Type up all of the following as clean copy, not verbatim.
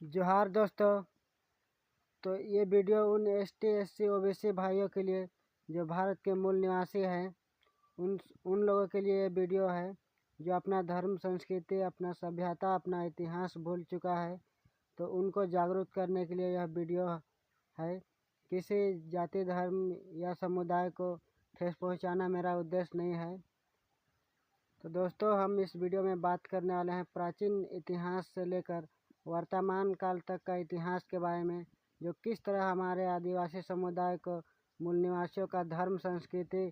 जोहार दोस्तों। तो ये वीडियो उन एसटी एससी ओबीसी भाइयों के लिए जो भारत के मूल निवासी हैं, उन लोगों के लिए ये वीडियो है जो अपना धर्म, संस्कृति, अपना सभ्यता, अपना इतिहास भूल चुका है। तो उनको जागरूक करने के लिए यह वीडियो है। किसी जाति, धर्म या समुदाय को ठेस पहुंचाना मेरा उद्देश्य नहीं है। तो दोस्तों, हम इस वीडियो में बात करने वाले हैं प्राचीन इतिहास से लेकर वर्तमान काल तक का इतिहास के बारे में, जो किस तरह हमारे आदिवासी समुदाय को, मूल निवासियों का धर्म, संस्कृति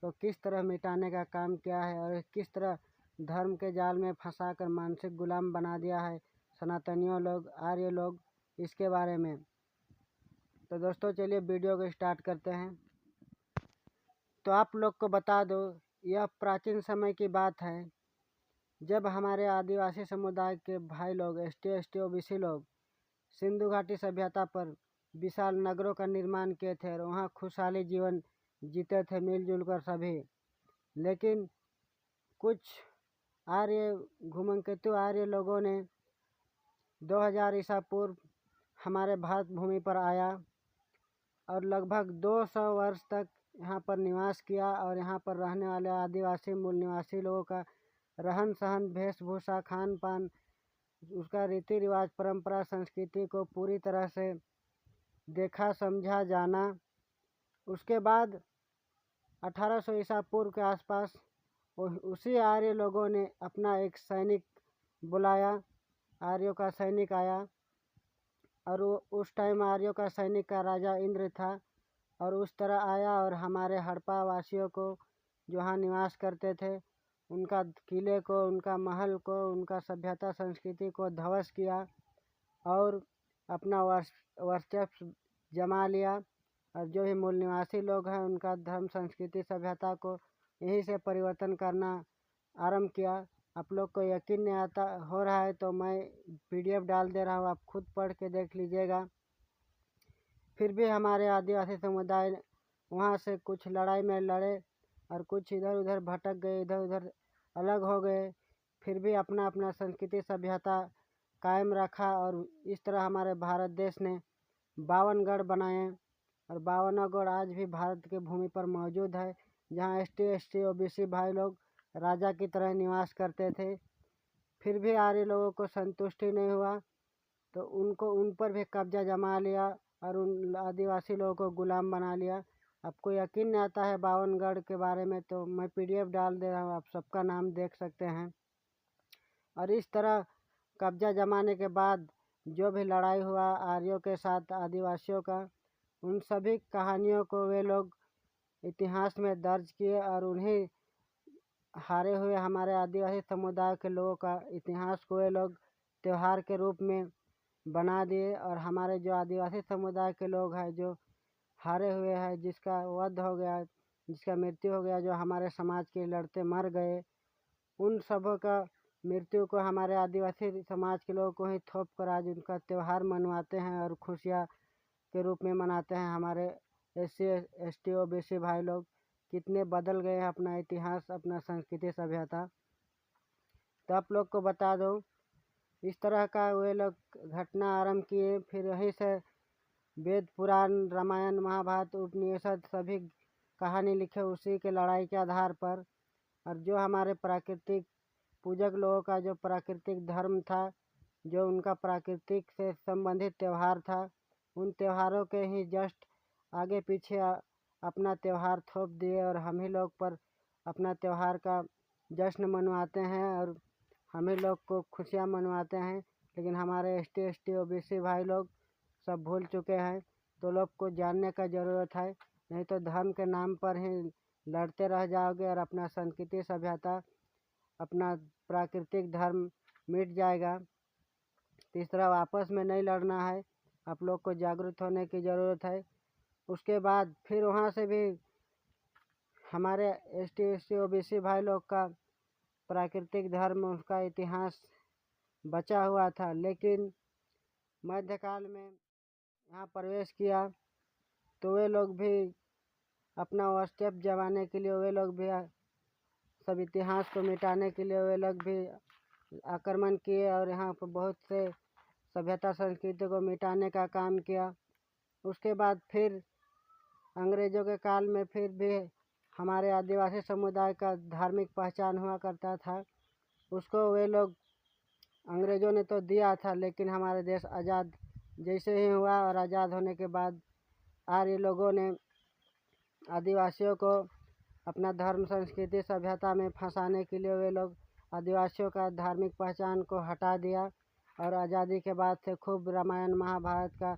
को किस तरह मिटाने का काम किया है और किस तरह धर्म के जाल में फंसाकर मानसिक गुलाम बना दिया है सनातनियों लोग, आर्य लोग, इसके बारे में। तो दोस्तों, चलिए वीडियो को स्टार्ट करते हैं। तो आप लोग को बता दो, यह प्राचीन समय की बात है जब हमारे आदिवासी समुदाय के भाई लोग, एसटी ओबीसी लोग, सिंधु घाटी सभ्यता पर विशाल नगरों का निर्माण किए थे और वहाँ खुशहाली जीवन जीते थे मिलजुल कर सभी। लेकिन कुछ आर्य घुमंकेतु आर्य लोगों ने 2000 ईसा पूर्व हमारे भारत भूमि पर आया और लगभग 200 वर्ष तक यहाँ पर निवास किया और यहाँ पर रहने वाले आदिवासी मूल निवासी लोगों का रहन सहन, वेशभूषा, खान पान, उसका रीति रिवाज, परंपरा, संस्कृति को पूरी तरह से देखा, समझा, जाना। उसके बाद 1800 ईसा पूर्व के आसपास उसी आर्य लोगों ने अपना एक सैनिक बुलाया, आर्यों का सैनिक आया और उस टाइम आर्यों का सैनिक का राजा इंद्र था और उस तरह आया और हमारे हड़प्पा वासियों को जो यहाँ निवास करते थे, उनका किले को, उनका महल को, उनका सभ्यता संस्कृति को ध्वस्त किया और अपना वर्चस्व जमा लिया। और जो भी मूल निवासी लोग हैं, उनका धर्म, संस्कृति, सभ्यता को यहीं से परिवर्तन करना आरंभ किया। आप लोग को यकीन नहीं आता हो रहा है तो मैं PDF डाल दे रहा हूँ, आप खुद पढ़ के देख लीजिएगा। फिर भी हमारे आदिवासी समुदाय वहाँ से कुछ लड़ाई में लड़े और कुछ इधर उधर भटक गए, इधर उधर अलग हो गए, फिर भी अपना अपना संस्कृति, सभ्यता कायम रखा और इस तरह हमारे भारत देश ने 52 गढ़ बनाए और 52 गढ़ आज भी भारत के भूमि पर मौजूद है, जहाँ ST OBC भाई लोग राजा की तरह निवास करते थे। फिर भी आर्य लोगों को संतुष्टि नहीं हुआ तो उन पर भी कब्जा जमा लिया और उन आदिवासी लोगों को गुलाम बना लिया। आपको यकीन नहीं आता है 52 गढ़ के बारे में तो मैं PDF डाल दे रहा हूँ, आप सबका नाम देख सकते हैं। और इस तरह कब्जा जमाने के बाद जो भी लड़ाई हुआ आर्यों के साथ आदिवासियों का, उन सभी कहानियों को वे लोग इतिहास में दर्ज किए और उन्हीं हारे हुए हमारे आदिवासी समुदाय के लोगों का इतिहास को वे लोग त्यौहार के रूप में बना दिए। और हमारे जो आदिवासी समुदाय के लोग हैं जो हारे हुए हैं, जिसका वध हो गया, जिसका मृत्यु हो गया, जो हमारे समाज के लड़ते मर गए, उन सबों का मृत्यु को हमारे आदिवासी समाज के लोगों को ही थोप कर आज उनका त्यौहार मनवाते हैं और खुशियाँ के रूप में मनाते हैं। हमारे SC ST OBC भाई लोग कितने बदल गए हैं अपना इतिहास, अपना संस्कृति, सभ्यता। तो आप लोग को बता दो, इस तरह का वे लोग घटना आरंभ किए। फिर वहीं से वेद, पुराण, रामायण, महाभारत, उपनिषद सभी कहानी लिखे उसी के लड़ाई के आधार पर। और जो हमारे प्राकृतिक पूजक लोगों का जो प्राकृतिक धर्म था, जो उनका प्राकृतिक से संबंधित त्यौहार था, उन त्योहारों के ही जस्ट आगे पीछे अपना त्यौहार थोप दिए और हम ही लोग पर अपना त्यौहार का जश्न मनवाते हैं और हम ही लोग को खुशियाँ मनवाते हैं। लेकिन हमारे ST OBC भाई लोग सब भूल चुके हैं। तो लोग को जानने का ज़रूरत है, नहीं तो धर्म के नाम पर ही लड़ते रह जाओगे और अपना संस्कृति, सभ्यता, अपना प्राकृतिक धर्म मिट जाएगा। तो इस तरह आपस में नहीं लड़ना है, आप लोग को जागरूक होने की ज़रूरत है। उसके बाद फिर वहाँ से भी हमारे ST OBC भाई लोग का प्राकृतिक धर्म, उसका इतिहास बचा हुआ था। लेकिन मध्यकाल में यहाँ प्रवेश किया तो वे लोग भी अपना वर्चस्व जमाने के लिए, वे लोग भी सब इतिहास को मिटाने के लिए वे लोग भी आक्रमण किए और यहाँ पर बहुत से सभ्यता संस्कृति को मिटाने का काम किया। उसके बाद फिर अंग्रेज़ों के काल में फिर भी हमारे आदिवासी समुदाय का धार्मिक पहचान हुआ करता था। उसको वे लोग अंग्रेज़ों ने तो दिया था, लेकिन हमारे देश आज़ाद जैसे ही हुआ और आज़ाद होने के बाद आर्य लोगों ने आदिवासियों को अपना धर्म संस्कृति सभ्यता में फंसाने के लिए वे लोग आदिवासियों का धार्मिक पहचान को हटा दिया और आज़ादी के बाद से खूब रामायण महाभारत का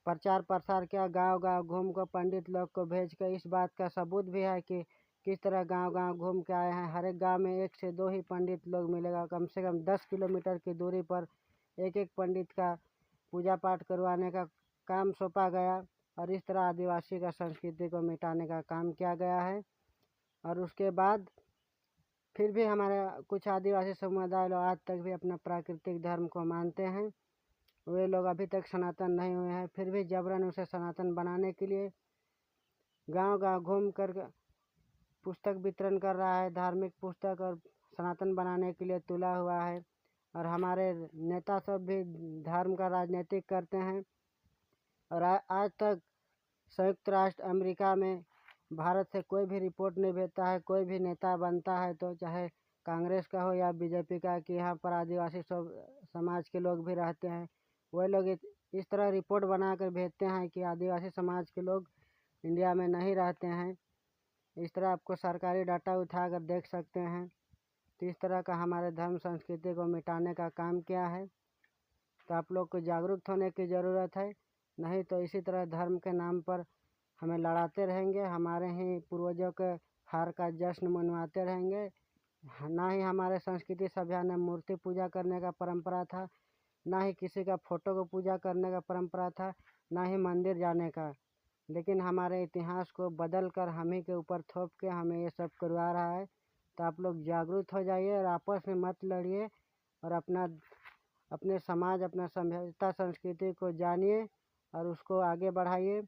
प्रचार प्रसार किया। गांव गांव घूम कर पंडित लोग को भेज कर, इस बात का सबूत भी है कि किस तरह गांव गांव घूम के आए हैं। हर एक गांव में 1 से 2 ही पंडित लोग मिलेगा। कम से कम 10 किलोमीटर की दूरी पर एक एक पंडित का पूजा पाठ करवाने का काम सौंपा गया और इस तरह आदिवासी का संस्कृति को मिटाने का काम किया गया है। और उसके बाद फिर भी हमारे कुछ आदिवासी समुदाय लोग आज तक भी अपना प्राकृतिक धर्म को मानते हैं। वे लोग अभी तक सनातन नहीं हुए हैं, फिर भी जबरन उसे सनातन बनाने के लिए गांव गांव घूम कर पुस्तक वितरण कर रहा है, धार्मिक पुस्तक, और सनातन बनाने के लिए तुला हुआ है। और हमारे नेता सब भी धर्म का राजनीतिक करते हैं। और आज तक संयुक्त राष्ट्र अमेरिका में भारत से कोई भी रिपोर्ट नहीं भेजता है। कोई भी नेता बनता है तो चाहे कांग्रेस का हो या बीजेपी का, कि यहाँ पर आदिवासी समाज के लोग भी रहते हैं, वही लोग इस तरह रिपोर्ट बना कर भेजते हैं कि आदिवासी समाज के लोग इंडिया में नहीं रहते हैं। इस तरह आपको सरकारी डाटा उठा कर देख सकते हैं। तो इस तरह का हमारे धर्म संस्कृति को मिटाने का काम किया है। तो आप लोग को जागरूक होने की ज़रूरत है, नहीं तो इसी तरह धर्म के नाम पर हमें लड़ाते रहेंगे, हमारे ही पूर्वजों के हार का जश्न मनवाते रहेंगे। ना ही हमारे संस्कृति सभ्यता में मूर्ति पूजा करने का परंपरा था, ना ही किसी का फोटो को पूजा करने का परंपरा था, ना ही मंदिर जाने का। लेकिन हमारे इतिहास को बदल कर हम ही के ऊपर थोप के हमें ये सब करवा रहा है। तो आप लोग जागरूक हो जाइए और आपस में मत लड़िए और अपने समाज, अपना सभ्यता संस्कृति को जानिए और उसको आगे बढ़ाइए।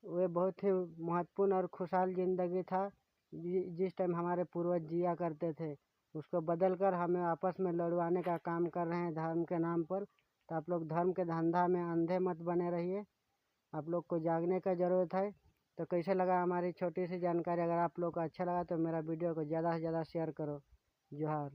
वे बहुत ही महत्वपूर्ण और खुशहाल ज़िंदगी था जिस टाइम हमारे पूर्वज जिया करते थे, उसको बदल कर हमें आपस में लड़वाने का काम कर रहे हैं धर्म के नाम पर। तो आप लोग धर्म के धंधा में अंधे मत बने रहिए, आप लोग को जागने का ज़रूरत है। तो कैसे लगा हमारी छोटी सी जानकारी? अगर आप लोग को अच्छा लगा तो मेरा वीडियो को ज़्यादा से ज़्यादा शेयर करो। जोहार।